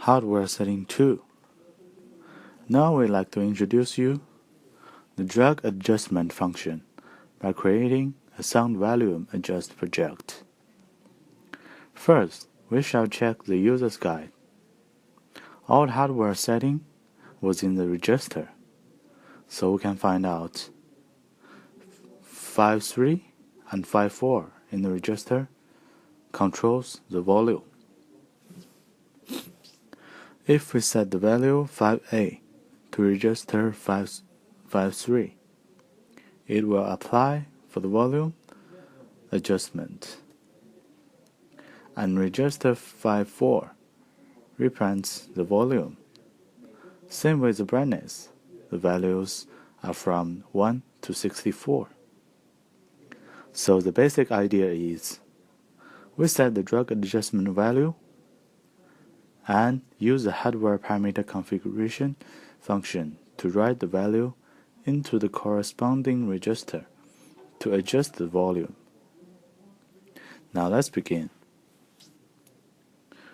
Hardware setting 2. Now we'd like to introduce you the drag adjustment function by creating a sound volume adjust project. First, we shall check the user's guide. All hardware setting was in the register, so we can find out 5.3 and 5.4 in the register controls the volume. If we set the value 5A to register 5.3, it will apply for the volume adjustment, and register 5.4 represents the volume. Same with the brightness, the values are from 1 to 64. So the basic idea is, we set the drag adjustment value and use the hardware parameter configuration function to write the value into the corresponding register to adjust the volume. Now let's begin.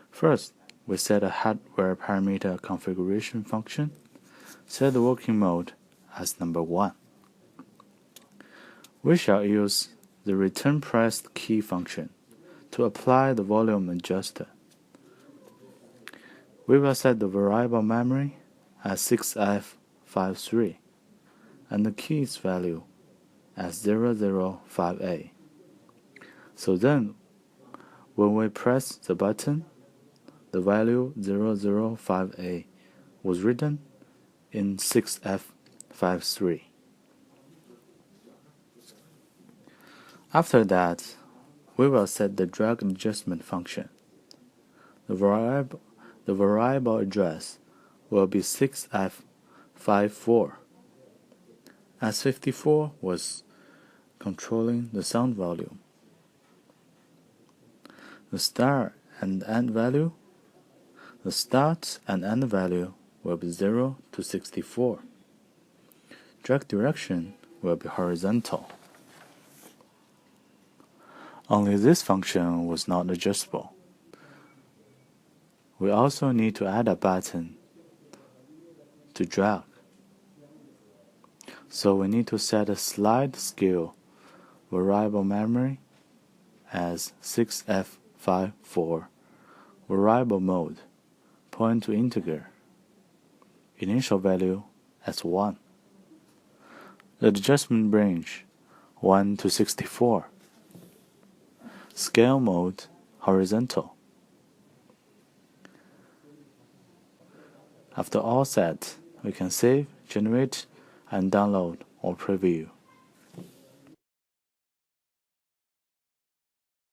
First, we set a hardware parameter configuration function. Set the working mode as number 1. We shall use the return pressed key function to apply the volume adjuster. We will set the variable memory as 6F53 and the keys value as 005A. So then, when we press the button, the value 005A was written in 6F53. After that, we will set the drag adjustment function. The variable address will be 6F54, as 54 was controlling the sound volume. The start and end value will be 0 to 64. Drag direction will be horizontal. Only this function was not adjustable. We also need to add a button to drag. So we need to set a slide scale variable memory as 6F54, variable mode, point to integer, initial value as 1. The adjustment range 1 to 64. Scale mode horizontal. After all set, we can save, generate, and download or preview.